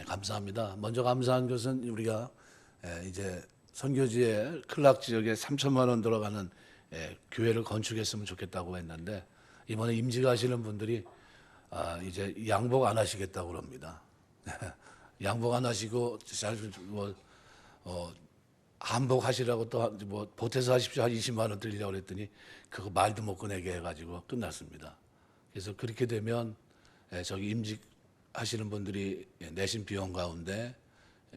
감사합니다. 먼저 감사한 것은 우리가 이제 선교지에 클락 지역에 3천만 원 들어가는 교회를 건축했으면 좋겠다고 했는데 이번에 임직하시는 분들이 이제 양복 안 하시겠다고 그럽니다. 양복 안 하시고 한복 하시라고 또 보태서 하십시오. 한 20만 원 드리려고 그랬더니 그거 말도 못 꺼내게 해가지고 끝났습니다. 그래서 그렇게 되면 저기 임직하시는 분들이 내신 비용 가운데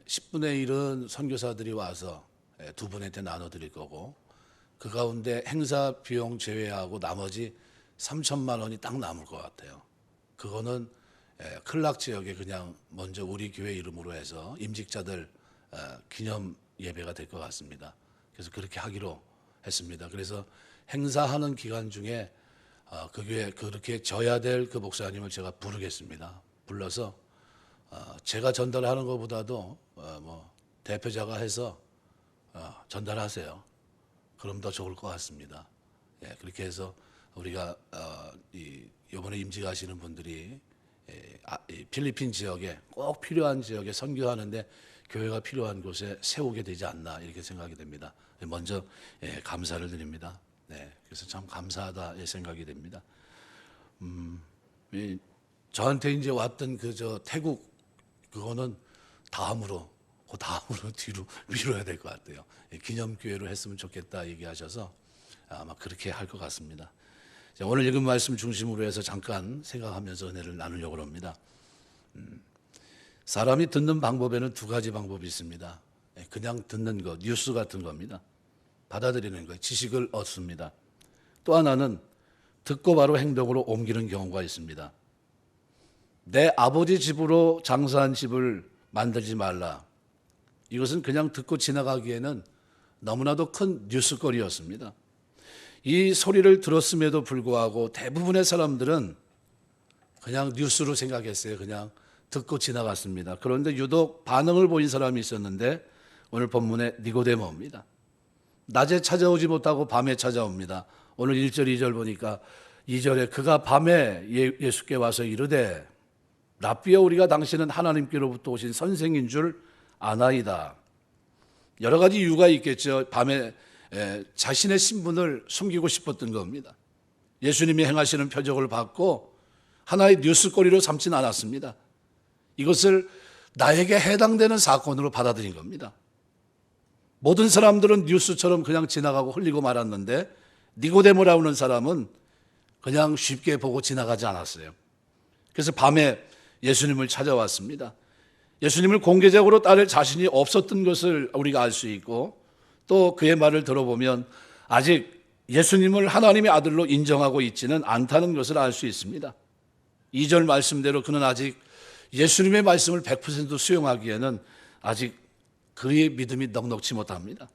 10분의 1은 선교사들이 와서 두 분한테 나눠드릴 거고 그 가운데 행사 비용 제외하고 나머지 3천만 원이 딱 남을 것 같아요. 그거는 클락 지역에 그냥 먼저 우리 교회 이름으로 해서 임직자들 기념 예배가 될 것 같습니다. 그래서 그렇게 하기로 했습니다. 그래서 행사하는 기간 중에 그 교회 그렇게 져야 될 그 목사님을 제가 부르겠습니다. 불러서 제가 전달하는 것보다도 대표자가 해서 전달하세요. 그럼 더 좋을 것 같습니다. 그렇게 해서 우리가 이번에 임직하시는 분들이 이 필리핀 지역에 꼭 필요한 지역에 선교하는데 교회가 필요한 곳에 세우게 되지 않나 이렇게 생각이 됩니다. 먼저 감사를 드립니다. 그래서 참 감사하다 생각이 됩니다. 저한테 이제 왔던 태국 그거는 다음으로 뒤로 미뤄야 될 것 같아요. 기념교회로 했으면 좋겠다 얘기하셔서 아마 그렇게 할 것 같습니다. 오늘 읽은 말씀 중심으로 해서 잠깐 생각하면서 은혜를 나누려고 합니다. 사람이 듣는 방법에는 두 가지 방법이 있습니다. 그냥 듣는 것, 뉴스 같은 겁니다. 받아들이는 것, 지식을 얻습니다. 또 하나는 듣고 바로 행동으로 옮기는 경우가 있습니다. 내 아버지 집으로 장사한 집을 만들지 말라. 이것은 그냥 듣고 지나가기에는 너무나도 큰 뉴스거리였습니다. 이 소리를 들었음에도 불구하고 대부분의 사람들은 그냥 뉴스로 생각했어요. 그냥 듣고 지나갔습니다. 그런데 유독 반응을 보인 사람이 있었는데 오늘 본문의 니고데모입니다. 낮에 찾아오지 못하고 밤에 찾아옵니다. 오늘 1절 2절 보니까 2절에 그가 밤에 예수께 와서 이르되 랍비여 우리가 당신은 하나님께로부터 오신 선생인 줄 아나이다. 여러 가지 이유가 있겠죠. 밤에 자신의 신분을 숨기고 싶었던 겁니다. 예수님이 행하시는 표적을 받고 하나의 뉴스거리로 삼진 않았습니다. 이것을 나에게 해당되는 사건으로 받아들인 겁니다. 모든 사람들은 뉴스처럼 그냥 지나가고 흘리고 말았는데 니고데모라고 하는 사람은 그냥 쉽게 보고 지나가지 않았어요. 그래서 밤에 예수님을 찾아왔습니다. 예수님을 공개적으로 따를 자신이 없었던 것을 우리가 알 수 있고 또 그의 말을 들어보면 아직 예수님을 하나님의 아들로 인정하고 있지는 않다는 것을 알 수 있습니다. 2절 말씀대로 그는 아직 예수님의 말씀을 100% 수용하기에는 아직 그의 믿음이 넉넉지 못합니다.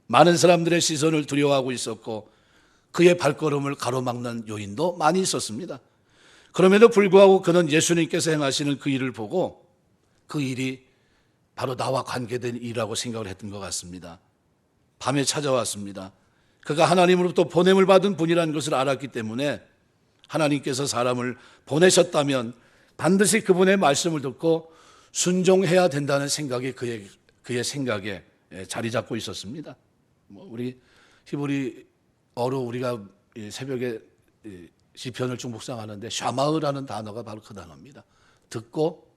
많은 사람들의 시선을 두려워하고 있었고 그의 발걸음을 가로막는 요인도 많이 있었습니다. 그럼에도 불구하고 그는 예수님께서 행하시는 그 일을 보고 그 일이 바로 나와 관계된 일이라고 생각을 했던 것 같습니다. 밤에 찾아왔습니다. 그가 하나님으로부터 보냄을 받은 분이라는 것을 알았기 때문에 하나님께서 사람을 보내셨다면 반드시 그분의 말씀을 듣고 순종해야 된다는 생각이 그의 생각에 자리 잡고 있었습니다. 우리 히브리어로 우리가 새벽에 시편을 쭉 묵상하는데 샤마으라는 단어가 바로 그 단어입니다. 듣고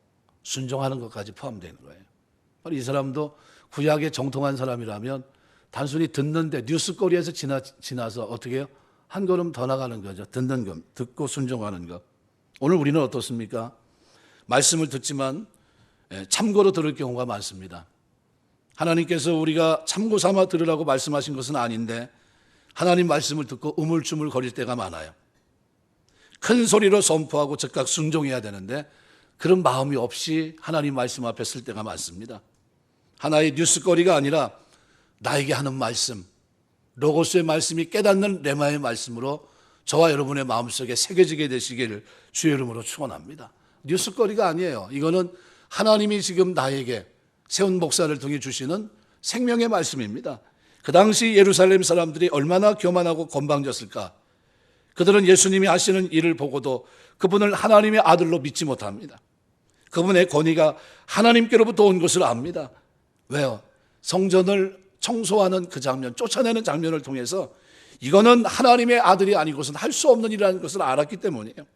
순종하는 것까지 포함되는 거예요. 바로 이 사람도 구약에 정통한 사람이라면 단순히 듣는데 뉴스거리에서 지나서 어떻게 해요? 한 걸음 더 나가는 거죠. 듣는 것, 듣고 순종하는 것. 오늘 우리는 어떻습니까? 말씀을 듣지만 참고로 들을 경우가 많습니다. 하나님께서 우리가 참고 삼아 들으라고 말씀하신 것은 아닌데 하나님 말씀을 듣고 우물쭈물 거릴 때가 많아요. 큰 소리로 선포하고 즉각 순종해야 되는데 그런 마음이 없이 하나님 말씀 앞에 설 때가 많습니다. 하나의 뉴스거리가 아니라 나에게 하는 말씀, 로고스의 말씀이 깨닫는 레마의 말씀으로 저와 여러분의 마음속에 새겨지게 되시기를 주의 이름으로 축원합니다. 뉴스거리가 아니에요. 이거는 하나님이 지금 나에게 세운 목사를 통해 주시는 생명의 말씀입니다. 그 당시 예루살렘 사람들이 얼마나 교만하고 건방졌을까. 그들은 예수님이 하시는 일을 보고도 그분을 하나님의 아들로 믿지 못합니다. 그분의 권위가 하나님께로부터 온 것을 압니다. 왜요? 성전을 청소하는 그 장면, 쫓아내는 장면을 통해서 이거는 하나님의 아들이 아니고서는 할 수 없는 일이라는 것을 알았기 때문이에요.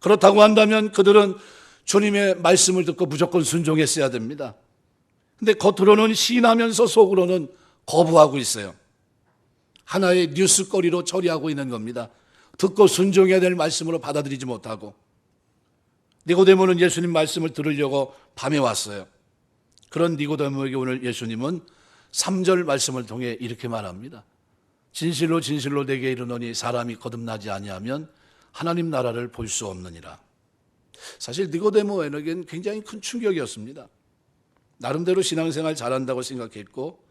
그렇다고 한다면 그들은 주님의 말씀을 듣고 무조건 순종했어야 됩니다. 근데 겉으로는 시인하면서 속으로는 거부하고 있어요. 하나의 뉴스거리로 처리하고 있는 겁니다. 듣고 순종해야 될 말씀으로 받아들이지 못하고. 니고데모는 예수님 말씀을 들으려고 밤에 왔어요. 그런 니고데모에게 오늘 예수님은 3절 말씀을 통해 이렇게 말합니다. 진실로 진실로 내게 이르노니 사람이 거듭나지 아니하면 하나님 나라를 볼 수 없느니라. 사실 니고데모에게는 굉장히 큰 충격이었습니다. 나름대로 신앙생활 잘한다고 생각했고,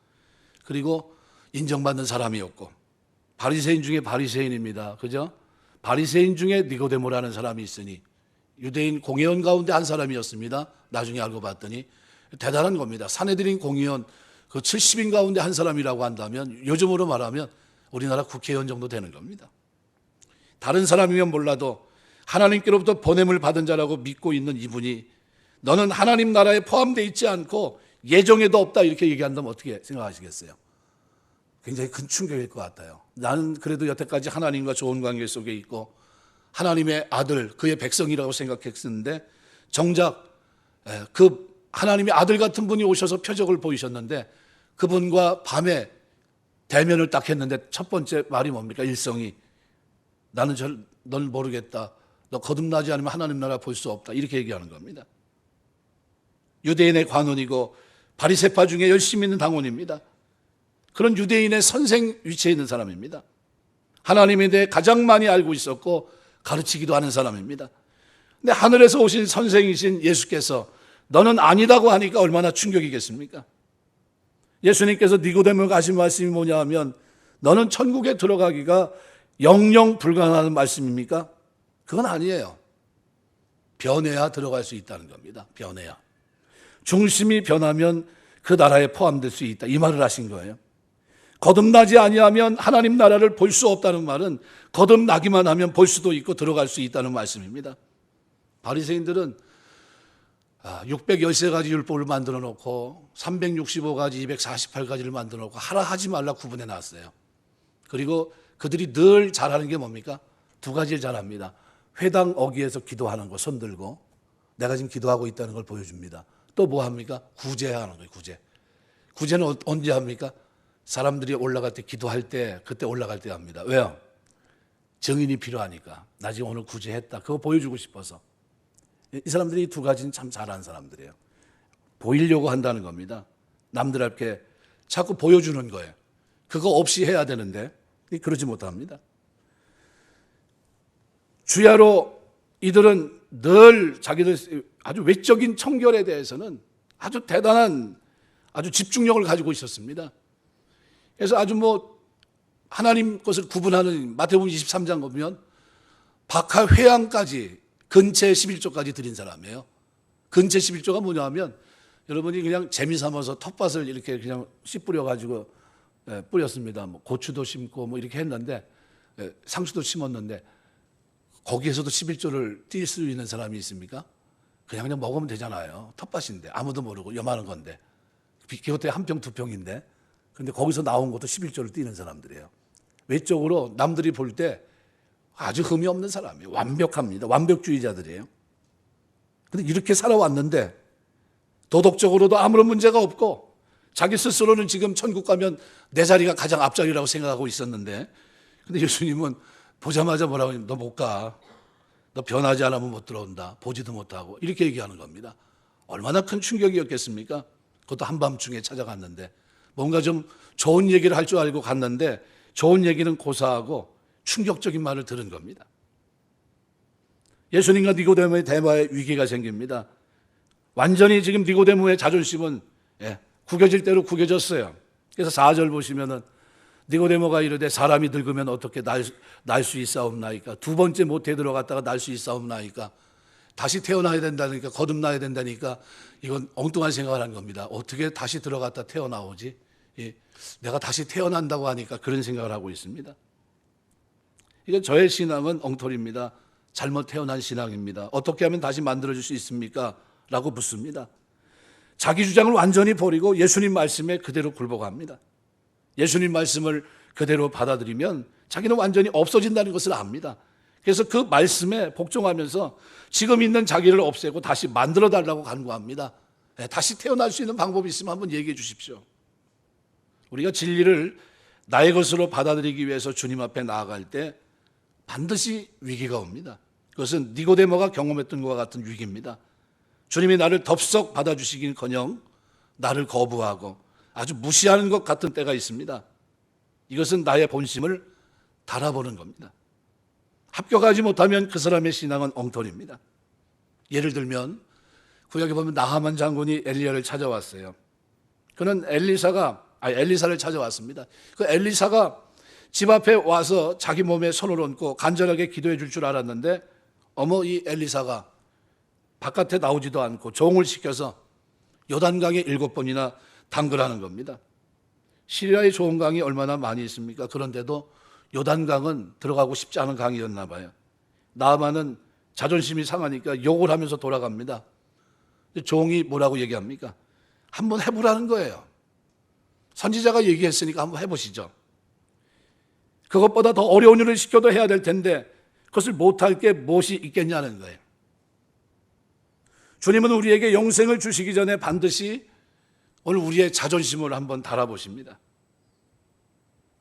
그리고 인정받는 사람이었고, 바리새인 중에 바리새인입니다. 그죠? 바리새인 중에 니고데모라는 사람이 있으니 유대인 공회원 가운데 한 사람이었습니다. 나중에 알고 봤더니 대단한 겁니다. 산헤드린 공회원 그 70인 가운데 한 사람이라고 한다면 요즘으로 말하면 우리나라 국회의원 정도 되는 겁니다. 다른 사람이면 몰라도 하나님께로부터 보냄을 받은 자라고 믿고 있는 이분이 너는 하나님 나라에 포함되어 있지 않고 예정에도 없다 이렇게 얘기한다면 어떻게 생각하시겠어요? 굉장히 큰 충격일 것 같아요. 나는 그래도 여태까지 하나님과 좋은 관계 속에 있고 하나님의 아들, 그의 백성이라고 생각했었는데 정작 그 하나님의 아들 같은 분이 오셔서 표적을 보이셨는데 그분과 밤에 대면을 딱 했는데 첫 번째 말이 뭡니까? 일성이 나는 널 모르겠다. 너 거듭나지 않으면 하나님 나라 볼 수 없다. 이렇게 얘기하는 겁니다. 유대인의 관원이고 바리새파 중에 열심히 있는 당원입니다. 그런 유대인의 선생 위치에 있는 사람입니다. 하나님에 대해 가장 많이 알고 있었고 가르치기도 하는 사람입니다. 근데 하늘에서 오신 선생이신 예수께서 너는 아니다고 하니까 얼마나 충격이겠습니까? 예수님께서 니고데모가 하신 말씀이 뭐냐 하면 너는 천국에 들어가기가 영영 불가능한 말씀입니까? 그건 아니에요. 변해야 들어갈 수 있다는 겁니다. 변해야. 중심이 변하면 그 나라에 포함될 수 있다. 이 말을 하신 거예요. 거듭나지 아니하면 하나님 나라를 볼 수 없다는 말은 거듭나기만 하면 볼 수도 있고 들어갈 수 있다는 말씀입니다. 바리새인들은 613가지 율법을 만들어 놓고 365가지, 248가지를 만들어 놓고 하라 하지 말라 구분해 놨어요. 그리고 그들이 늘 잘하는 게 뭡니까? 두 가지를 잘합니다. 회당 어귀에서 기도하는 거 손 들고 내가 지금 기도하고 있다는 걸 보여줍니다. 또 뭐 합니까? 구제하는 거예요. 구제. 구제는 언제 합니까? 사람들이 올라갈 때 기도할 때 그때 올라갈 때 합니다. 왜요? 증인이 필요하니까. 나 지금 오늘 구제했다. 그거 보여주고 싶어서. 이 사람들이 두 가지는 참 잘하는 사람들이에요. 보이려고 한다는 겁니다. 남들 앞에 자꾸 보여주는 거예요. 그거 없이 해야 되는데 그러지 못합니다. 주야로 이들은 늘 자기들 아주 외적인 청결에 대해서는 아주 대단한 아주 집중력을 가지고 있었습니다. 그래서 아주 하나님 것을 구분하는 마태복음 23장 보면 박하 회양까지 근체 11조까지 드린 사람이에요. 근체 11조가 뭐냐 하면 여러분이 그냥 재미 삼아서 텃밭을 이렇게 그냥 씨 뿌려가지고 뿌렸습니다. 고추도 심고 이렇게 했는데 상추도 심었는데 거기에서도 11조를 뛸 수 있는 사람이 있습니까? 그냥 먹으면 되잖아요. 텃밭인데 아무도 모르고 요만한 건데 그것도 한 평 두 평인데 근데 거기서 나온 것도 11조를 뛰는 사람들이에요. 외적으로 남들이 볼 때 아주 흠이 없는 사람이에요. 완벽합니다. 완벽주의자들이에요. 근데 이렇게 살아왔는데 도덕적으로도 아무런 문제가 없고 자기 스스로는 지금 천국 가면 내 자리가 가장 앞자리라고 생각하고 있었는데 근데 예수님은 보자마자 뭐라고 하냐면 너 못 가. 너 변하지 않으면 못 들어온다. 보지도 못하고 이렇게 얘기하는 겁니다. 얼마나 큰 충격이었겠습니까? 그것도 한밤중에 찾아갔는데 뭔가 좀 좋은 얘기를 할 줄 알고 갔는데 좋은 얘기는 고사하고 충격적인 말을 들은 겁니다. 예수님과 니고데모의 대화에 위기가 생깁니다. 완전히 지금 니고데모의 자존심은 구겨질 대로 구겨졌어요. 그래서 4절 보시면은 니고데모가 이르되 사람이 늙으면 어떻게 날 수 있사옵나이까? 두 번째 모태에 들어갔다가 날 수 있사옵나이까? 다시 태어나야 된다니까, 거듭나야 된다니까 이건 엉뚱한 생각을 한 겁니다. 어떻게 다시 들어갔다 태어나오지? 내가 다시 태어난다고 하니까 그런 생각을 하고 있습니다. 이게 저의 신앙은 엉터리입니다. 잘못 태어난 신앙입니다. 어떻게 하면 다시 만들어줄 수 있습니까? 라고 묻습니다. 자기 주장을 완전히 버리고 예수님 말씀에 그대로 굴복합니다. 예수님 말씀을 그대로 받아들이면 자기는 완전히 없어진다는 것을 압니다. 그래서 그 말씀에 복종하면서 지금 있는 자기를 없애고 다시 만들어 달라고 간구합니다. 다시 태어날 수 있는 방법이 있으면 한번 얘기해 주십시오. 우리가 진리를 나의 것으로 받아들이기 위해서 주님 앞에 나아갈 때 반드시 위기가 옵니다. 그것은 니고데모가 경험했던 것과 같은 위기입니다. 주님이 나를 덥석 받아주시긴커녕 나를 거부하고 아주 무시하는 것 같은 때가 있습니다. 이것은 나의 본심을 달아보는 겁니다. 합격하지 못하면 그 사람의 신앙은 엉터리입니다. 예를 들면 구약에 보면 나하만 장군이 엘리야를 찾아왔어요. 그는 엘리사를 찾아왔습니다. 그 엘리사가 집 앞에 와서 자기 몸에 손을 얹고 간절하게 기도해 줄 줄 알았는데 이 엘리사가 바깥에 나오지도 않고 종을 시켜서 요단강에 7번이나 담그라는 겁니다. 시리아의 좋은 강이 얼마나 많이 있습니까? 그런데도 요단강은 들어가고 싶지 않은 강이었나 봐요. 나아만은 자존심이 상하니까 욕을 하면서 돌아갑니다. 종이 뭐라고 얘기합니까? 한번 해보라는 거예요. 선지자가 얘기했으니까 한번 해보시죠. 그것보다 더 어려운 일을 시켜도 해야 될 텐데 그것을 못할 게 무엇이 있겠냐는 거예요. 주님은 우리에게 영생을 주시기 전에 반드시 오늘 우리의 자존심을 한번 달아보십니다.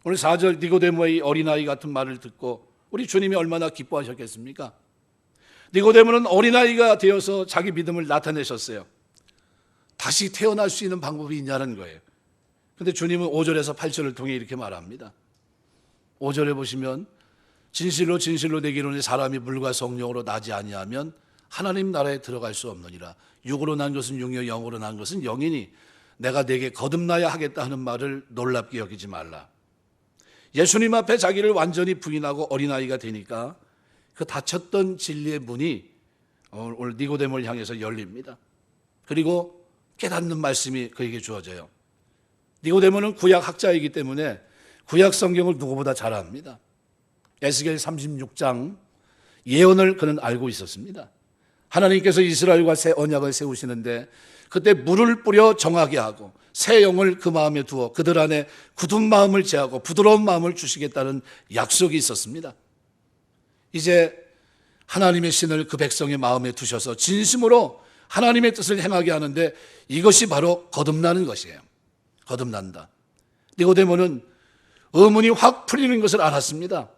오늘 4절 니고데모의 어린아이 같은 말을 듣고 우리 주님이 얼마나 기뻐하셨겠습니까? 니고데모는 어린아이가 되어서 자기 믿음을 나타내셨어요. 다시 태어날 수 있는 방법이 있냐는 거예요. 그런데 주님은 5절에서 8절을 통해 이렇게 말합니다. 5절에 보시면 진실로 진실로 내기로는 사람이 물과 성령으로 나지 아니하면 하나님 나라에 들어갈 수 없느니라. 육으로 난 것은 육이요 영으로 난 것은 영이니 내가 네게 거듭나야 하겠다 하는 말을 놀랍게 여기지 말라. 예수님 앞에 자기를 완전히 부인하고 어린아이가 되니까 그 닫혔던 진리의 문이 오늘 니고데모를 향해서 열립니다. 그리고 깨닫는 말씀이 그에게 주어져요. 니고데모는 구약 학자이기 때문에 구약 성경을 누구보다 잘 압니다. 에스겔 36장 예언을 그는 알고 있었습니다. 하나님께서 이스라엘과 새 언약을 세우시는데 그때 물을 뿌려 정하게 하고 새 영을 그 마음에 두어 그들 안에 굳은 마음을 제하고 부드러운 마음을 주시겠다는 약속이 있었습니다. 이제 하나님의 신을 그 백성의 마음에 두셔서 진심으로 하나님의 뜻을 행하게 하는데 이것이 바로 거듭나는 것이에요. 거듭난다. 니고데모는 의문이 확 풀리는 것을 알았습니다.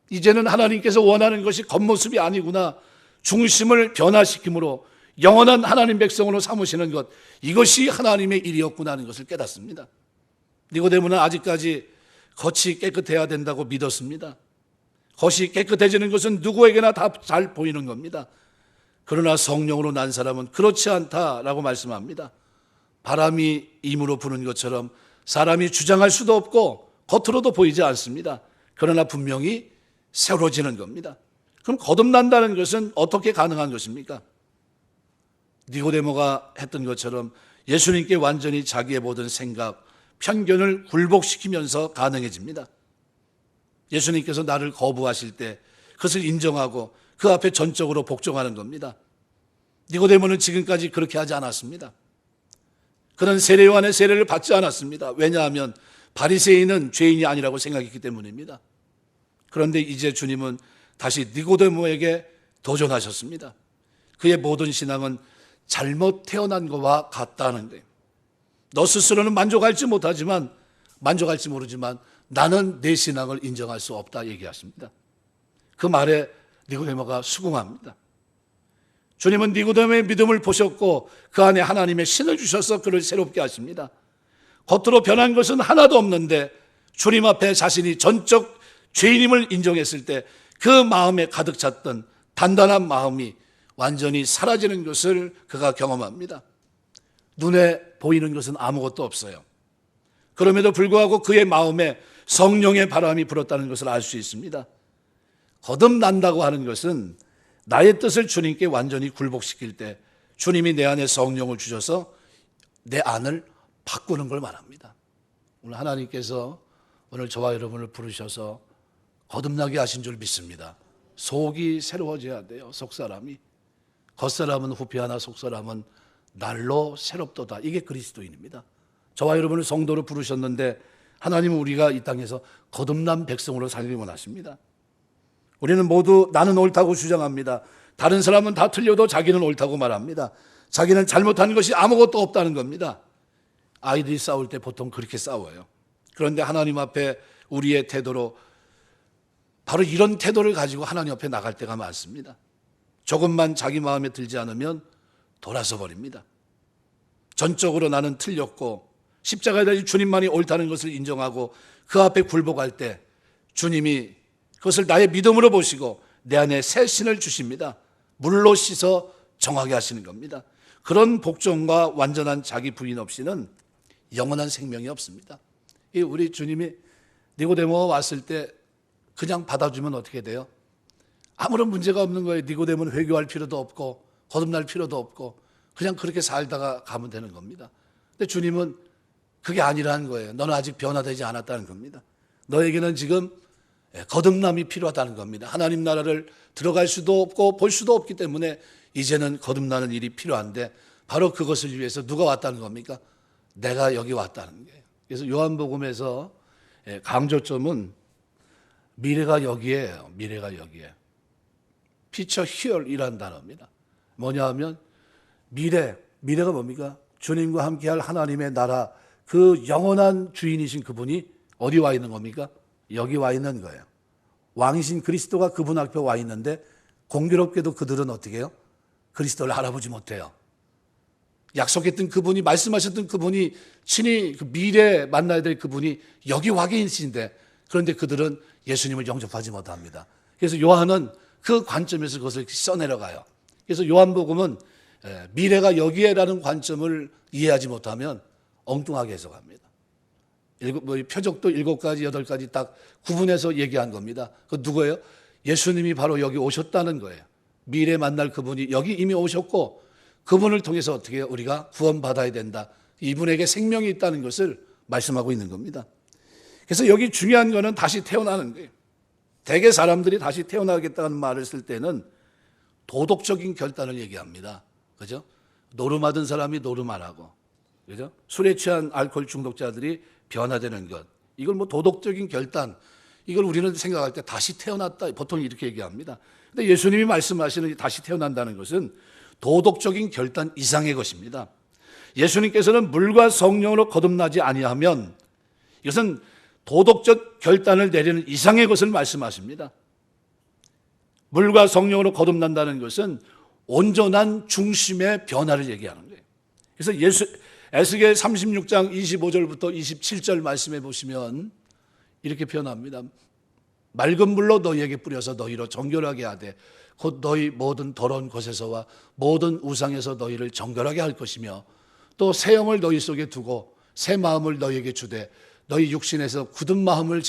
이제는 하나님께서 원하는 것이 겉모습이 아니구나. 중심을 변화시킴으로 영원한 하나님 백성으로 삼으시는 것, 이것이 하나님의 일이었구나 하는 것을 깨닫습니다. 니고데모는 아직까지 겉이 깨끗해야 된다고 믿었습니다. 겉이 깨끗해지는 것은 누구에게나 다 잘 보이는 겁니다. 그러나 성령으로 난 사람은 그렇지 않다라고 말씀합니다. 바람이 임으로 부는 것처럼 사람이 주장할 수도 없고 겉으로도 보이지 않습니다. 그러나 분명히 새로워지는 겁니다. 그럼 거듭난다는 것은 어떻게 가능한 것입니까? 니고데모가 했던 것처럼 예수님께 완전히 자기의 모든 생각, 편견을 굴복시키면서 가능해집니다. 예수님께서 나를 거부하실 때 그것을 인정하고 그 앞에 전적으로 복종하는 겁니다. 니고데모는 지금까지 그렇게 하지 않았습니다. 그는 세례 요한의 세례를 받지 않았습니다. 왜냐하면 바리새인은 죄인이 아니라고 생각했기 때문입니다. 그런데 이제 주님은 다시 니고데모에게 도전하셨습니다. 그의 모든 신앙은 잘못 태어난 것과 같다는 거예요. 너 스스로는 만족할지 모르지만 나는 내 신앙을 인정할 수 없다 얘기하십니다. 그 말에 니고데모가 수긍합니다. 주님은 니고데모의 믿음을 보셨고 그 안에 하나님의 신을 주셔서 그를 새롭게 하십니다. 겉으로 변한 것은 하나도 없는데 주님 앞에 자신이 전적 죄인임을 인정했을 때 그 마음에 가득 찼던 단단한 마음이 완전히 사라지는 것을 그가 경험합니다. 눈에 보이는 것은 아무것도 없어요. 그럼에도 불구하고 그의 마음에 성령의 바람이 불었다는 것을 알 수 있습니다. 거듭난다고 하는 것은 나의 뜻을 주님께 완전히 굴복시킬 때 주님이 내 안에 성령을 주셔서 내 안을 바꾸는 걸 말합니다. 오늘 하나님께서 오늘 저와 여러분을 부르셔서 거듭나게 하신 줄 믿습니다. 속이 새로워져야 돼요. 속사람이. 겉사람은 후피하나 속사람은 날로 새롭도다. 이게 그리스도인입니다. 저와 여러분을 성도로 부르셨는데 하나님은 우리가 이 땅에서 거듭난 백성으로 살기를 원하십니다. 우리는 모두 나는 옳다고 주장합니다. 다른 사람은 다 틀려도 자기는 옳다고 말합니다. 자기는 잘못한 것이 아무것도 없다는 겁니다. 아이들이 싸울 때 보통 그렇게 싸워요. 그런데 하나님 앞에 우리의 태도로 바로 이런 태도를 가지고 하나님 앞에 나갈 때가 많습니다. 조금만 자기 마음에 들지 않으면 돌아서 버립니다. 전적으로 나는 틀렸고 십자가에 달린 주님만이 옳다는 것을 인정하고 그 앞에 굴복할 때 주님이 그것을 나의 믿음으로 보시고 내 안에 새 신을 주십니다. 물로 씻어 정하게 하시는 겁니다. 그런 복종과 완전한 자기 부인 없이는 영원한 생명이 없습니다. 우리 주님이 니고데모가 왔을 때 그냥 받아주면 어떻게 돼요? 아무런 문제가 없는 거예요. 니고데모는 회개할 필요도 없고 거듭날 필요도 없고 그냥 그렇게 살다가 가면 되는 겁니다. 근데 주님은 그게 아니라는 거예요. 너는 아직 변화되지 않았다는 겁니다. 너에게는 지금 거듭남이 필요하다는 겁니다. 하나님 나라를 들어갈 수도 없고 볼 수도 없기 때문에 이제는 거듭나는 일이 필요한데 바로 그것을 위해서 누가 왔다는 겁니까? 내가 여기 왔다는 거예요. 그래서 요한복음에서 강조점은 미래가 여기에요. 미래가 여기에. Future here이라는 단어입니다. 뭐냐 하면 미래가 뭡니까? 주님과 함께할 하나님의 나라, 그 영원한 주인이신 그분이 어디 와 있는 겁니까? 여기 와 있는 거예요. 왕이신 그리스도가 그분 앞에 와 있는데 공교롭게도 그들은 어떻게 해요? 그리스도를 알아보지 못해요. 약속했던 그분이, 말씀하셨던 그분이, 친히 그 미래에 만나야 될 그분이 여기 와 계신데 그런데 그들은 예수님을 영접하지 못합니다. 그래서 요한은 그 관점에서 그것을 써내려가요. 그래서 요한복음은 미래가 여기에라는 관점을 이해하지 못하면 엉뚱하게 해석합니다. 표적도 7가지, 8가지 딱 구분해서 얘기한 겁니다. 그 누구예요? 예수님이 바로 여기 오셨다는 거예요. 미래에 만날 그분이 여기 이미 오셨고 그분을 통해서 어떻게 해요? 우리가 구원받아야 된다. 이분에게 생명이 있다는 것을 말씀하고 있는 겁니다. 그래서 여기 중요한 거는 다시 태어나는 거예요. 대개 사람들이 다시 태어나겠다는 말을 쓸 때는 도덕적인 결단을 얘기합니다. 그죠? 노름하던 사람이 노름하라고. 그죠? 술에 취한 알코올 중독자들이 변화되는 것. 이걸 뭐 도덕적인 결단, 이걸 우리는 생각할 때 다시 태어났다. 보통 이렇게 얘기합니다. 근데 예수님이 말씀하시는 다시 태어난다는 것은 도덕적인 결단 이상의 것입니다. 예수님께서는 물과 성령으로 거듭나지 아니하면 이것은 도덕적 결단을 내리는 이상의 것을 말씀하십니다. 물과 성령으로 거듭난다는 것은 온전한 중심의 변화를 얘기하는 거예요. 그래서 에스겔 36장 25절부터 27절 말씀해 보시면 이렇게 표현합니다. 맑은 물로 너희에게 뿌려서 너희로 정결하게 하되 곧 너희 모든 더러운 것에서와 모든 우상에서 너희를 정결하게 할 것이며 또 새 영을 너희 속에 두고 새 마음을 너희에게 주되 너희 육신에서 굳은 마음을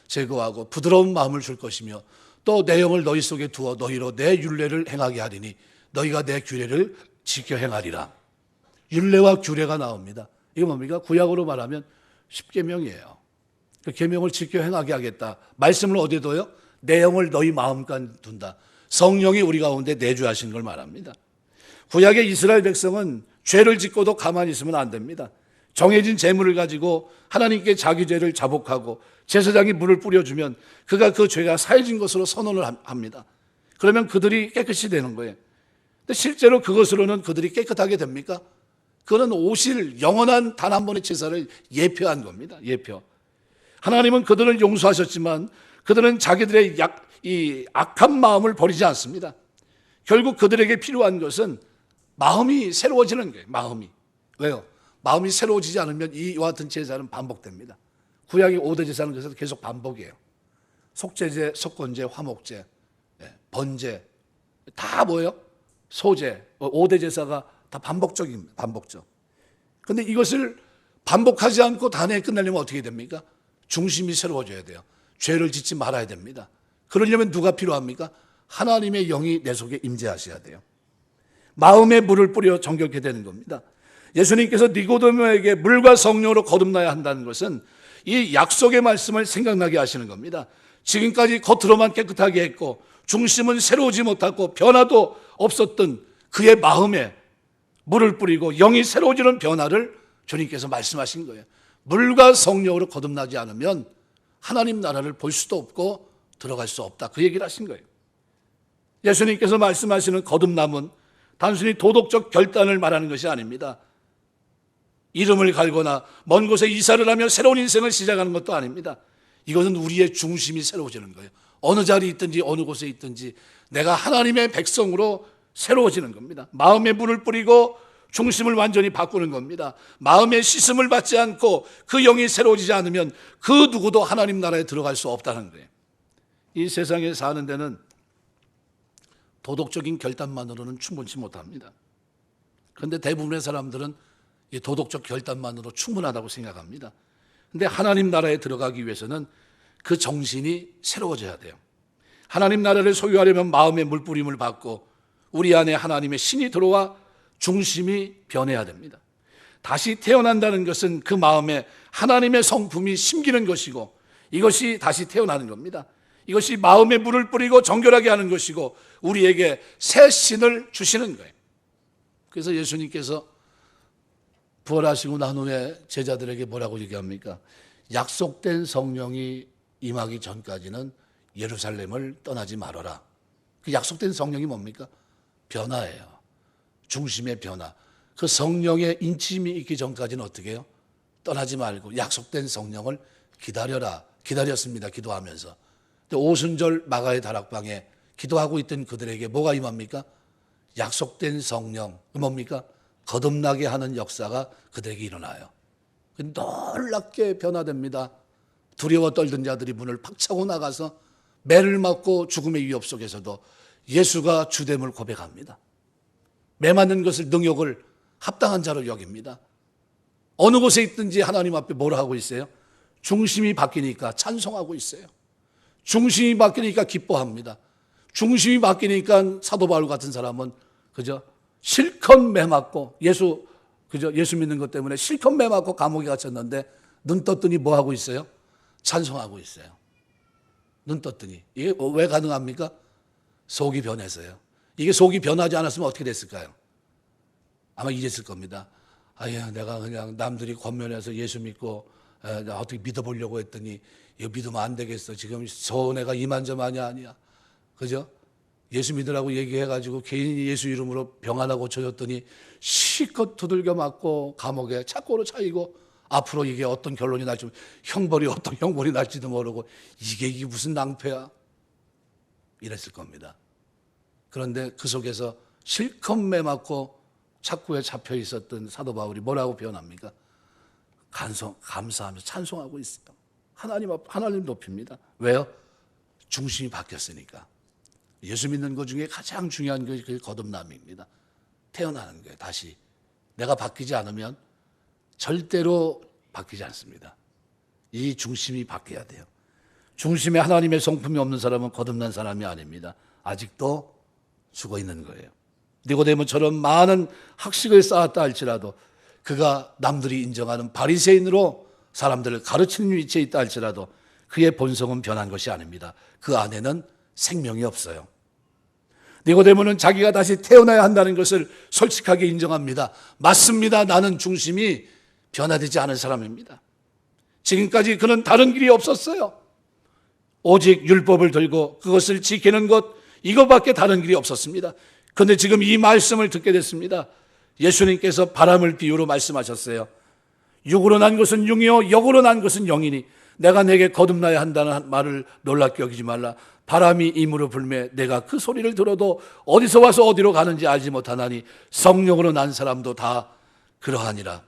제거하고 부드러운 마음을 줄 것이며 또 내 영을 너희 속에 두어 너희로 내 율례를 행하게 하리니 너희가 내 규례를 지켜 행하리라. 율례와 규례가 나옵니다. 이게 뭡니까? 구약으로 말하면 십계명이에요. 그 계명을 지켜 행하게 하겠다. 말씀을 어디에 둬요? 내 영을 너희 마음간 둔다. 성령이 우리 가운데 내주하신 걸 말합니다. 구약의 이스라엘 백성은 죄를 짓고도 가만히 있으면 안 됩니다. 정해진 제물을 가지고 하나님께 자기 죄를 자복하고 제사장이 물을 뿌려주면 그가 그 죄가 사해진 것으로 선언을 합니다. 그러면 그들이 깨끗이 되는 거예요. 근데 실제로 그것으로는 그들이 깨끗하게 됩니까? 그거는 오실 영원한 단 한 번의 제사를 예표한 겁니다. 예표. 하나님은 그들을 용서하셨지만 그들은 자기들의 이 악한 마음을 버리지 않습니다. 결국 그들에게 필요한 것은 마음이 새로워지는 거예요. 마음이. 왜요? 마음이 새로워지지 않으면 이와 같은 제사는 반복됩니다. 구약의 5대 제사는 그래서 계속 반복이에요. 속죄제, 속건제, 화목제, 번제 다 뭐예요? 소제, 5대 제사가 다 반복적입니다. 반복적. 그런데 이것을 반복하지 않고 단회에 끝내려면 어떻게 됩니까? 중심이 새로워져야 돼요. 죄를 짓지 말아야 됩니다. 그러려면 누가 필요합니까? 하나님의 영이 내 속에 임재하셔야 돼요. 마음에 물을 뿌려 정결케 되는 겁니다. 예수님께서 니고데모에게 물과 성령으로 거듭나야 한다는 것은 이 약속의 말씀을 생각나게 하시는 겁니다. 지금까지 겉으로만 깨끗하게 했고 중심은 새로우지 못하고 변화도 없었던 그의 마음에 물을 뿌리고 영이 새로워지는 변화를 주님께서 말씀하신 거예요. 물과 성령으로 거듭나지 않으면 하나님 나라를 볼 수도 없고 들어갈 수 없다. 그 얘기를 하신 거예요. 예수님께서 말씀하시는 거듭남은 단순히 도덕적 결단을 말하는 것이 아닙니다. 이름을 갈거나 먼 곳에 이사를 하며 새로운 인생을 시작하는 것도 아닙니다. 이것은 우리의 중심이 새로워지는 거예요. 어느 자리에 있든지 어느 곳에 있든지 내가 하나님의 백성으로 새로워지는 겁니다. 마음에 물을 뿌리고 중심을 완전히 바꾸는 겁니다. 마음의 씻음을 받지 않고 그 영이 새로워지지 않으면 그 누구도 하나님 나라에 들어갈 수 없다는 거예요. 이 세상에 사는 데는 도덕적인 결단만으로는 충분치 못합니다. 그런데 대부분의 사람들은 이 도덕적 결단만으로 충분하다고 생각합니다. 그런데 하나님 나라에 들어가기 위해서는 그 정신이 새로워져야 돼요. 하나님 나라를 소유하려면 마음의 물뿌림을 받고 우리 안에 하나님의 신이 들어와 중심이 변해야 됩니다. 다시 태어난다는 것은 그 마음에 하나님의 성품이 심기는 것이고 이것이 다시 태어나는 겁니다. 이것이 마음에 물을 뿌리고 정결하게 하는 것이고 우리에게 새 신을 주시는 거예요. 그래서 예수님께서 부활하시고 난 후에 제자들에게 뭐라고 얘기합니까? 약속된 성령이 임하기 전까지는 예루살렘을 떠나지 말아라. 그 약속된 성령이 뭡니까? 변화예요. 중심의 변화. 그 성령의 인침이 있기 전까지는 어떻게 해요? 떠나지 말고 약속된 성령을 기다려라. 기다렸습니다. 기도하면서. 오순절 마가의 다락방에 기도하고 있던 그들에게 뭐가 임합니까? 약속된 성령. 뭡니까? 거듭나게 하는 역사가 그들에게 일어나요. 놀랍게 변화됩니다. 두려워 떨던 자들이 문을 팍 차고 나가서 매를 맞고 죽음의 위협 속에서도 예수가 주됨을 고백합니다. 매 맞는 것을 능욕을 합당한 자로 여깁니다. 어느 곳에 있든지 하나님 앞에 뭐라 하고 있어요? 중심이 바뀌니까 찬송하고 있어요. 중심이 바뀌니까 기뻐합니다. 중심이 바뀌니까 사도 바울 같은 사람은 그죠? 실컷 매 맞고 예수 믿는 것 때문에 실컷 매 맞고 감옥에 갇혔는데 눈 떴더니 뭐 하고 있어요? 찬송하고 있어요. 눈 떴더니. 이게 왜 가능합니까? 속이 변해서요. 이게 속이 변하지 않았으면 어떻게 됐을까요? 아마 이랬을 겁니다. 아야, 내가 그냥 남들이 권면해서 예수 믿고 어떻게 믿어보려고 했더니 이거 믿으면 안 되겠어. 지금 저 내가 이만저만이 아니야. 그죠? 예수 믿으라고 얘기해가지고 개인이 예수 이름으로 병 하나 고쳐줬더니 실컷 두들겨 맞고 감옥에 착고로 차이고 앞으로 이게 어떤 결론이 날지 어떤 형벌이 날지도 모르고 이게 무슨 낭패야? 이랬을 겁니다. 그런데 그 속에서 실컷 매 맞고 착고에 잡혀 있었던 사도 바울이 뭐라고 표현합니까? 감사하며 찬송하고 있어요. 하나님 높입니다. 왜요? 중심이 바뀌었으니까. 예수 믿는 것 중에 가장 중요한 것이 그 거듭남입니다. 태어나는 거예요. 다시. 내가 바뀌지 않으면 절대로 바뀌지 않습니다. 이 중심이 바뀌어야 돼요. 중심에 하나님의 성품이 없는 사람은 거듭난 사람이 아닙니다. 아직도 죽어 있는 거예요. 니고데모처럼 많은 학식을 쌓았다 할지라도 그가 남들이 인정하는 바리새인으로 사람들을 가르치는 위치에 있다 할지라도 그의 본성은 변한 것이 아닙니다. 그 안에는 생명이 없어요. 니고데모는 자기가 다시 태어나야 한다는 것을 솔직하게 인정합니다. 맞습니다. 나는 중심이 변화되지 않은 사람입니다. 지금까지 그는 다른 길이 없었어요. 오직 율법을 들고 그것을 지키는 것 이것밖에 다른 길이 없었습니다. 그런데 지금 이 말씀을 듣게 됐습니다. 예수님께서 바람을 비유로 말씀하셨어요. 육으로 난 것은 육이요 영으로 난 것은 영이니 내가 내게 거듭나야 한다는 말을 놀랍게 여기지 말라. 바람이 임으로 불매 내가 그 소리를 들어도 어디서 와서 어디로 가는지 알지 못하나니 성령으로 난 사람도 다 그러하니라.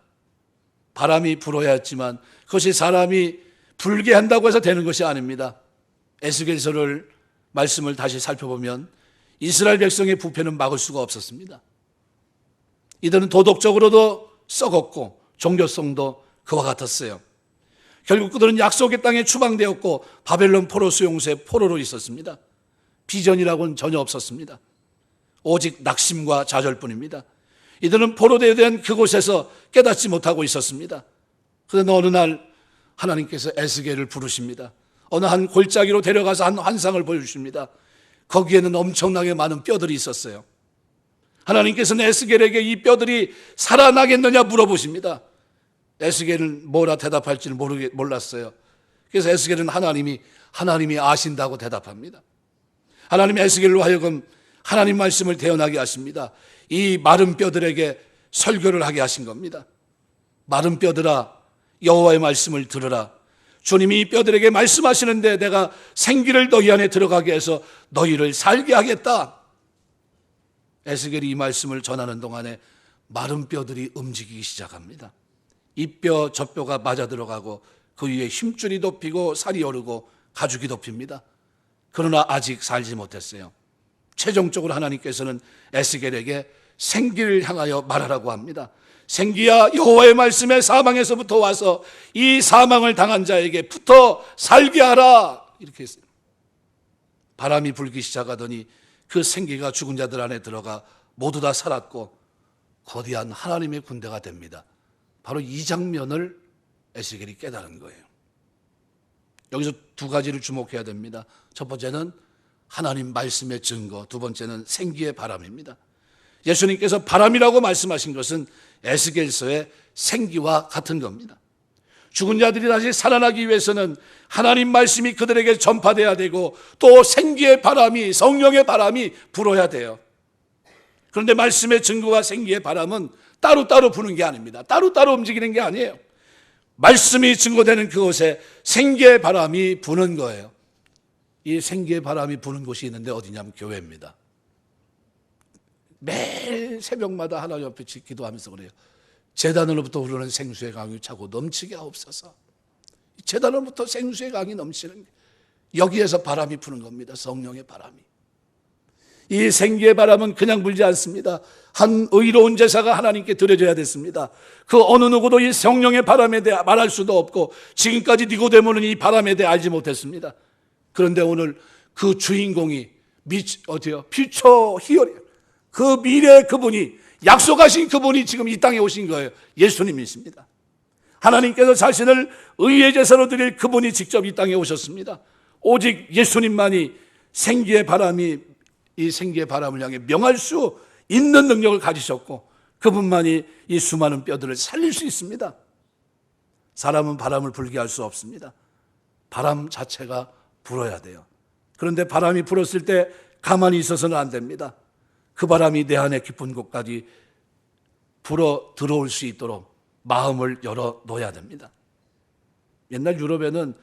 바람이 불어야 했지만 그것이 사람이 불게 한다고 해서 되는 것이 아닙니다. 에스겔서를 말씀을 다시 살펴보면 이스라엘 백성의 부패는 막을 수가 없었습니다. 이들은 도덕적으로도 썩었고 종교성도 그와 같았어요. 결국 그들은 약속의 땅에 추방되었고 바벨론 포로 수용소의 포로로 있었습니다. 비전이라고는 전혀 없었습니다. 오직 낙심과 좌절뿐입니다. 이들은 포로되어 된 그곳에서 깨닫지 못하고 있었습니다. 그런데 어느 날 하나님께서 에스겔을 부르십니다. 어느 한 골짜기로 데려가서 한 환상을 보여주십니다. 거기에는 엄청나게 많은 뼈들이 있었어요. 하나님께서는 에스겔에게 이 뼈들이 살아나겠느냐 물어보십니다. 에스겔은 뭐라 대답할지는 몰랐어요. 그래서 에스겔은 하나님이 아신다고 대답합니다. 하나님이 에스겔로 하여금 하나님 말씀을 대언하게 하십니다. 이 마른 뼈들에게 설교를 하게 하신 겁니다. 마른 뼈들아, 여호와의 말씀을 들으라. 주님이 이 뼈들에게 말씀하시는데 내가 생기를 너희 안에 들어가게 해서 너희를 살게 하겠다. 에스겔이 이 말씀을 전하는 동안에 마른 뼈들이 움직이기 시작합니다. 이 뼈 저 뼈가 맞아 들어가고 그 위에 힘줄이 덮이고 살이 오르고 가죽이 덮입니다. 그러나 아직 살지 못했어요. 최종적으로 하나님께서는 에스겔에게 생기를 향하여 말하라고 합니다. 생기야, 여호와의 말씀에 사망에서부터 와서 이 사망을 당한 자에게 붙어 살게 하라. 이렇게 했어요. 바람이 불기 시작하더니 그 생기가 죽은 자들 안에 들어가 모두 다 살았고 거대한 하나님의 군대가 됩니다. 바로 이 장면을 에스겔이 깨달은 거예요. 여기서 두 가지를 주목해야 됩니다. 첫 번째는 하나님 말씀의 증거, 두 번째는 생기의 바람입니다. 예수님께서 바람이라고 말씀하신 것은 에스겔서의 생기와 같은 겁니다. 죽은 자들이 다시 살아나기 위해서는 하나님 말씀이 그들에게 전파돼야 되고 또 생기의 바람이, 성령의 바람이 불어야 돼요. 그런데 말씀의 증거와 생기의 바람은 따로따로 부는 게 아닙니다. 따로따로 움직이는 게 아니에요. 말씀이 증거되는 그곳에 생기의 바람이 부는 거예요. 이 생기의 바람이 부는 곳이 있는데 어디냐면 교회입니다. 매일 새벽마다 하나님 앞에 기도하면서 그래요. 제단으로부터 흐르는 생수의 강이 차고 넘치게 하옵소서. 제단으로부터 생수의 강이 넘치는 여기에서 바람이 부는 겁니다. 성령의 바람이. 이 생기의 바람은 그냥 불지 않습니다. 한 의로운 제사가 하나님께 드려져야 됐습니다. 그 어느 누구도 이 성령의 바람에 대해 말할 수도 없고 지금까지 니고데모는 이 바람에 대해 알지 못했습니다. 그런데 오늘 그 주인공이 퓨처 히어리, 그 미래의 그분이, 약속하신 그분이 지금 이 땅에 오신 거예요. 예수님이십니다. 하나님께서 자신을 의의 제사로 드릴 그분이 직접 이 땅에 오셨습니다. 오직 예수님만이 이 생기의 바람을 향해 명할 수 있는 능력을 가지셨고 그분만이 이 수많은 뼈들을 살릴 수 있습니다. 사람은 바람을 불게 할 수 없습니다. 바람 자체가 불어야 돼요. 그런데 바람이 불었을 때 가만히 있어서는 안 됩니다. 그 바람이 내 안에 깊은 곳까지 불어 들어올 수 있도록 마음을 열어 놓아야 됩니다. 옛날 유럽에는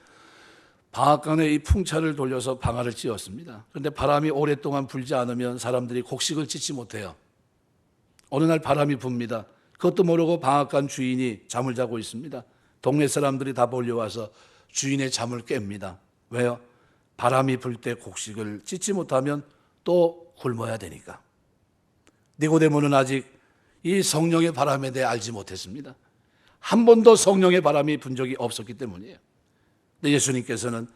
방앗간에 이 풍차를 돌려서 방아를 찧었습니다. 그런데 바람이 오랫동안 불지 않으면 사람들이 곡식을 찢지 못해요. 어느 날 바람이 붑니다. 그것도 모르고 방앗간 주인이 잠을 자고 있습니다. 동네 사람들이 다 몰려와서 주인의 잠을 깹니다. 왜요? 바람이 불 때 곡식을 찢지 못하면 또 굶어야 되니까. 니고데모는 아직 이 성령의 바람에 대해 알지 못했습니다. 한 번도 성령의 바람이 분 적이 없었기 때문이에요. 근데 예수님께서는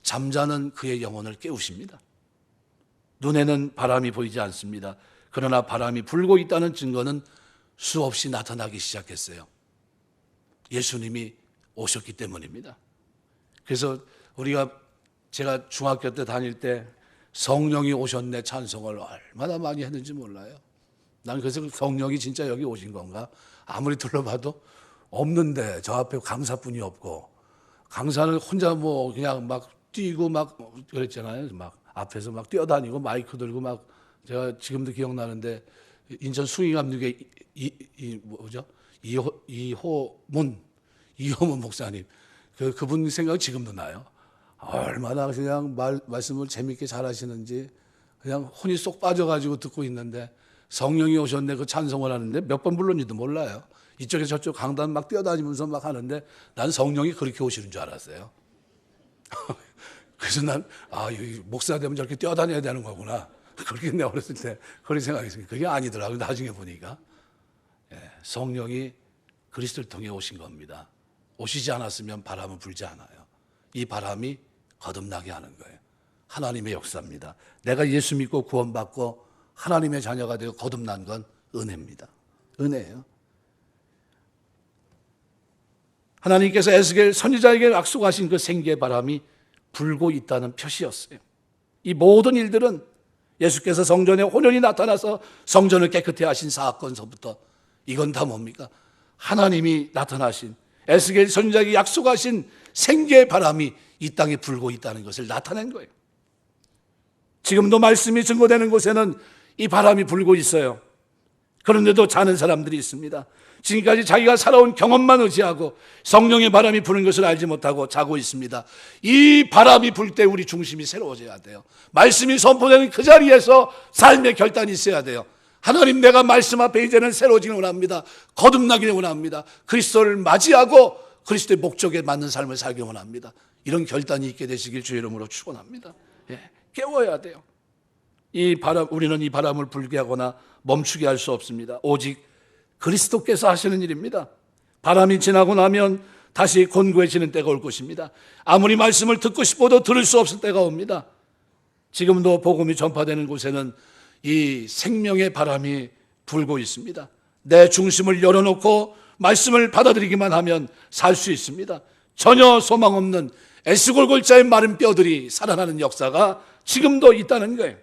잠자는 그의 영혼을 깨우십니다. 눈에는 바람이 보이지 않습니다. 그러나 바람이 불고 있다는 증거는 수없이 나타나기 시작했어요. 예수님이 오셨기 때문입니다. 그래서 제가 중학교 때 다닐 때 성령이 오셨네 찬송을 얼마나 많이 했는지 몰라요. 난 그래서 성령이 진짜 여기 오신 건가? 아무리 둘러봐도 없는데 저 앞에 강사뿐이 없고 강사는 혼자 그냥 막 뛰고 막 그랬잖아요. 막 앞에서 막 뛰어다니고 마이크 들고 막 제가 지금도 기억나는데 인천 숭인암육의 이호문 목사님 그분 생각 지금도 나요. 얼마나 그냥 말씀을 재밌게 잘하시는지 그냥 혼이 쏙 빠져가지고 듣고 있는데 성령이 오셨네 그 찬송을 하는데 몇 번 불렀는지도 몰라요. 이쪽에 저쪽 강단 막 뛰어다니면서 막 하는데 난 성령이 그렇게 오시는 줄 알았어요. 그래서 목사 되면 저렇게 뛰어다녀야 되는 거구나. 그렇게 내가 어렸을 때 그런 생각했어요. 그게 아니더라고요. 나중에 보니까. 성령이 그리스도를 통해 오신 겁니다. 오시지 않았으면 바람은 불지 않아요. 이 바람이 거듭나게 하는 거예요. 하나님의 역사입니다. 내가 예수 믿고 구원받고 하나님의 자녀가 되어 거듭난 건 은혜입니다. 은혜예요. 하나님께서 에스겔 선지자에게 약속하신 그 생기의 바람이 불고 있다는 표시였어요. 이 모든 일들은 예수께서 성전에 혼연히 나타나서 성전을 깨끗해 하신 사건서부터 이건 다 뭡니까? 하나님이 나타나신 에스겔 선지자에게 약속하신 생계의 바람이 이 땅에 불고 있다는 것을 나타낸 거예요. 지금도 말씀이 증거되는 곳에는 이 바람이 불고 있어요. 그런데도 자는 사람들이 있습니다. 지금까지 자기가 살아온 경험만 의지하고 성령의 바람이 부는 것을 알지 못하고 자고 있습니다. 이 바람이 불 때 우리 중심이 새로워져야 돼요. 말씀이 선포되는 그 자리에서 삶의 결단이 있어야 돼요. 하나님, 내가 말씀 앞에 이제는 새로워지길 원합니다. 거듭나기를 원합니다. 그리스도를 맞이하고 그리스도의 목적에 맞는 삶을 살기 원합니다. 이런 결단이 있게 되시길 주의 이름으로 축원합니다. 깨워야 돼요. 우리는 이 바람을 불게 하거나 멈추게 할 수 없습니다. 오직 그리스도께서 하시는 일입니다. 바람이 지나고 나면 다시 곤고해지는 때가 올 것입니다. 아무리 말씀을 듣고 싶어도 들을 수 없을 때가 옵니다. 지금도 복음이 전파되는 곳에는 이 생명의 바람이 불고 있습니다. 내 중심을 열어놓고 말씀을 받아들이기만 하면 살 수 있습니다. 전혀 소망 없는 에스골골자의 마른 뼈들이 살아나는 역사가 지금도 있다는 거예요.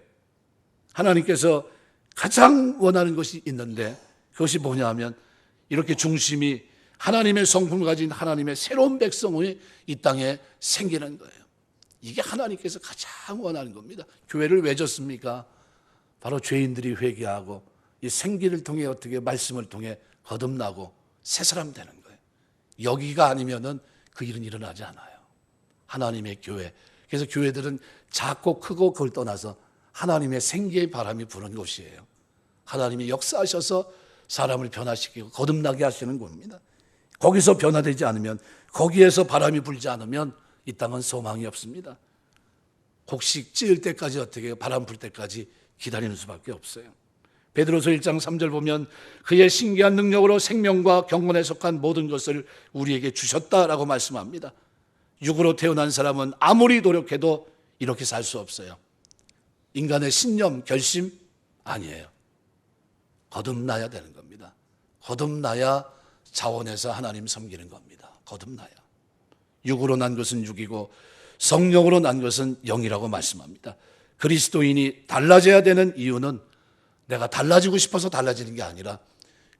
하나님께서 가장 원하는 것이 있는데 그것이 뭐냐 하면 이렇게 중심이 하나님의 성품을 가진 하나님의 새로운 백성이 이 땅에 생기는 거예요. 이게 하나님께서 가장 원하는 겁니다. 교회를 왜 졌습니까? 바로 죄인들이 회개하고 이 생기를 통해 어떻게 말씀을 통해 거듭나고 새 사람 되는 거예요. 여기가 아니면은 그 일은 일어나지 않아요. 하나님의 교회. 그래서 교회들은 작고 크고 그걸 떠나서 하나님의 생기의 바람이 부는 곳이에요. 하나님이 역사하셔서 사람을 변화시키고 거듭나게 하시는 겁니다. 거기서 변화되지 않으면, 거기에서 바람이 불지 않으면 이 땅은 소망이 없습니다. 곡식 찌을 때까지 어떻게 해요? 바람 불 때까지 기다리는 수밖에 없어요. 베드로서 1장 3절 보면 그의 신기한 능력으로 생명과 경건에 속한 모든 것을 우리에게 주셨다라고 말씀합니다. 육으로 태어난 사람은 아무리 노력해도 이렇게 살 수 없어요. 인간의 신념, 결심 아니에요. 거듭나야 되는 겁니다. 거듭나야 자원해서 하나님 섬기는 겁니다. 거듭나야. 육으로 난 것은 육이고 성령으로 난 것은 영이라고 말씀합니다. 그리스도인이 달라져야 되는 이유는 내가 달라지고 싶어서 달라지는 게 아니라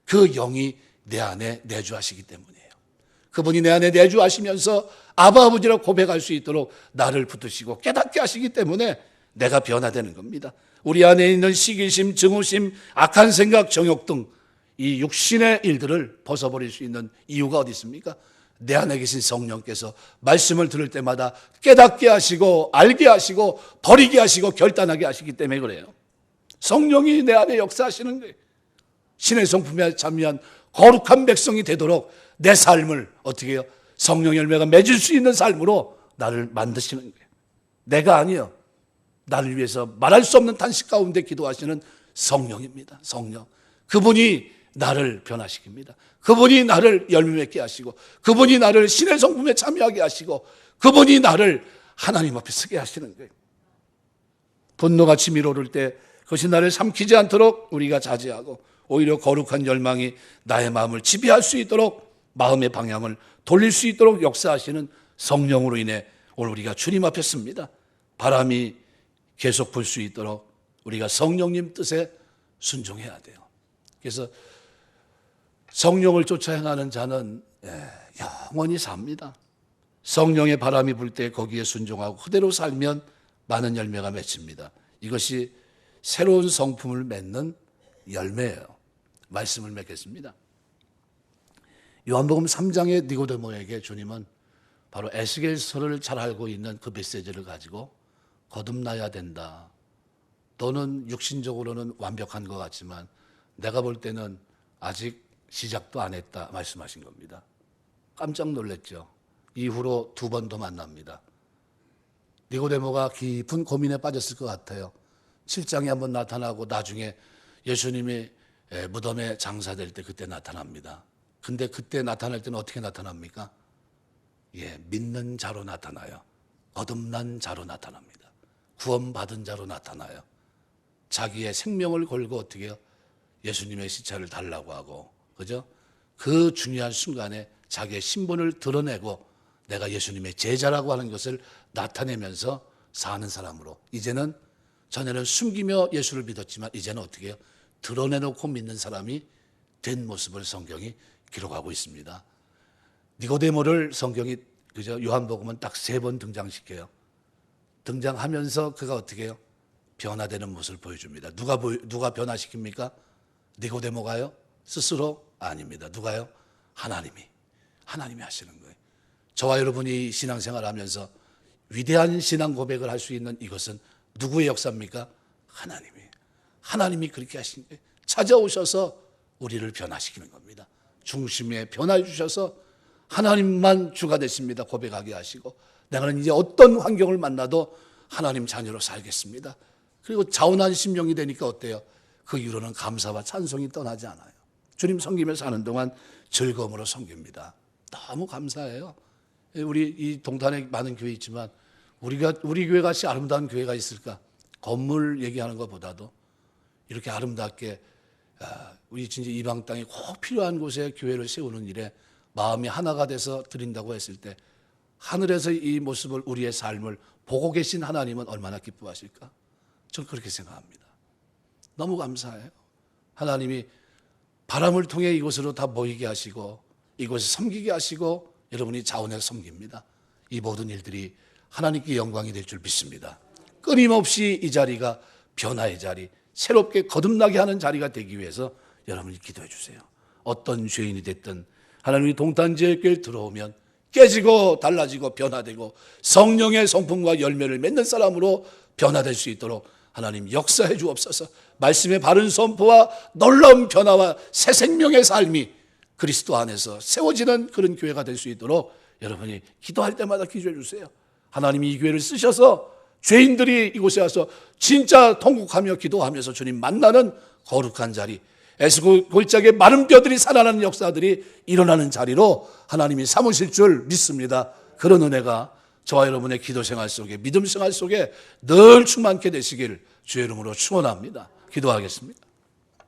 그 영이 내 안에 내주하시기 때문이에요. 그분이 내 안에 내주하시면서 아바 아버지라고 고백할 수 있도록 나를 붙드시고 깨닫게 하시기 때문에 내가 변화되는 겁니다. 우리 안에 있는 시기심, 증오심, 악한 생각, 정욕 등 이 육신의 일들을 벗어버릴 수 있는 이유가 어디 있습니까? 내 안에 계신 성령께서 말씀을 들을 때마다 깨닫게 하시고 알게 하시고 버리게 하시고 결단하게 하시기 때문에 그래요. 성령이 내 안에 역사하시는 거예요. 신의 성품에 참여한 거룩한 백성이 되도록 내 삶을 어떻게 해요? 성령 열매가 맺을 수 있는 삶으로 나를 만드시는 거예요. 내가 아니요. 나를 위해서 말할 수 없는 탄식 가운데 기도하시는 성령입니다. 성령. 그분이 나를 변화시킵니다. 그분이 나를 열매 맺게 하시고 그분이 나를 신의 성품에 참여하게 하시고 그분이 나를 하나님 앞에 서게 하시는 거예요. 분노가 치밀어 오를 때 그것이 나를 삼키지 않도록 우리가 자제하고 오히려 거룩한 열망이 나의 마음을 지배할 수 있도록 마음의 방향을 돌릴 수 있도록 역사하시는 성령으로 인해 오늘 우리가 주님 앞에 섭니다. 바람이 계속 불 수 있도록 우리가 성령님 뜻에 순종해야 돼요. 그래서 성령을 쫓아 행하는 자는 영원히 삽니다. 성령의 바람이 불 때 거기에 순종하고 그대로 살면 많은 열매가 맺힙니다. 이것이 새로운 성품을 맺는 열매예요. 말씀을 맺겠습니다. 요한복음 3장의 니고데모에게 주님은 바로 에스겔서를 잘 알고 있는 그 메시지를 가지고 거듭나야 된다. 너는 육신적으로는 완벽한 것 같지만 내가 볼 때는 아직 시작도 안 했다 말씀하신 겁니다. 깜짝 놀랐죠. 이후로 2번 더 만납니다. 니고데모가 깊은 고민에 빠졌을 것 같아요. 7장에 한번 나타나고 나중에 예수님이 무덤에 장사될 때 그때 나타납니다. 근데 그때 나타날 때는 어떻게 나타납니까? 믿는 자로 나타나요. 거듭난 자로 나타납니다. 구원받은 자로 나타나요. 자기의 생명을 걸고 어떻게 해요? 예수님의 시차를 달라고 하고, 그죠? 그 중요한 순간에 자기의 신분을 드러내고 내가 예수님의 제자라고 하는 것을 나타내면서 사는 사람으로 이제는 전에는 숨기며 예수를 믿었지만 이제는 어떻게 해요? 드러내놓고 믿는 사람이 된 모습을 성경이 기록하고 있습니다. 니고데모를 성경이 그저 요한복음은 딱 3번 등장시켜요. 등장하면서 그가 어떻게 해요? 변화되는 모습을 보여줍니다. 누가 변화시킵니까? 니고데모가요? 스스로? 아닙니다. 누가요? 하나님이 하시는 거예요. 저와 여러분이 신앙생활하면서 위대한 신앙 고백을 할 수 있는 이것은 누구의 역사입니까? 하나님이 그렇게 하신 거예요. 찾아오셔서 우리를 변화시키는 겁니다. 중심에 변화해 주셔서 하나님만 주가 되십니다. 고백하게 하시고 내가는 이제 어떤 환경을 만나도 하나님 자녀로 살겠습니다. 그리고 자원한 심령이 되니까 어때요? 그 이후로는 감사와 찬송이 떠나지 않아요. 주님 섬기며 사는 동안 즐거움으로 섬깁니다. 너무 감사해요. 우리 이 동탄에 많은 교회 있지만 우리 교회 같이 아름다운 교회가 있을까? 건물 얘기하는 것보다도 이렇게 아름답게 우리 진짜 이방 땅에 꼭 필요한 곳에 교회를 세우는 일에 마음이 하나가 돼서 드린다고 했을 때 하늘에서 이 모습을 우리의 삶을 보고 계신 하나님은 얼마나 기뻐하실까? 저는 그렇게 생각합니다. 너무 감사해요. 하나님이 바람을 통해 이곳으로 다 모이게 하시고 이곳에 섬기게 하시고 여러분이 자원해서 섬깁니다. 이 모든 일들이 하나님께 영광이 될 줄 믿습니다. 끊임없이 이 자리가 변화의 자리, 새롭게 거듭나게 하는 자리가 되기 위해서 여러분이 기도해 주세요. 어떤 죄인이 됐든 하나님이 동탄제일교회에 들어오면 깨지고 달라지고 변화되고 성령의 성품과 열매를 맺는 사람으로 변화될 수 있도록 하나님 역사해 주옵소서. 말씀의 바른 선포와 놀라운 변화와 새 생명의 삶이 그리스도 안에서 세워지는 그런 교회가 될 수 있도록 여러분이 기도할 때마다 기도해 주세요. 하나님이 이 교회를 쓰셔서 죄인들이 이곳에 와서 진짜 통곡하며 기도하면서 주님 만나는 거룩한 자리, 에스골짜기의 마른 뼈들이 살아나는 역사들이 일어나는 자리로 하나님이 삼으실 줄 믿습니다. 그런 은혜가 저와 여러분의 기도 생활 속에, 믿음 생활 속에 늘 충만케 되시길 주의 이름으로 축원합니다. 기도하겠습니다.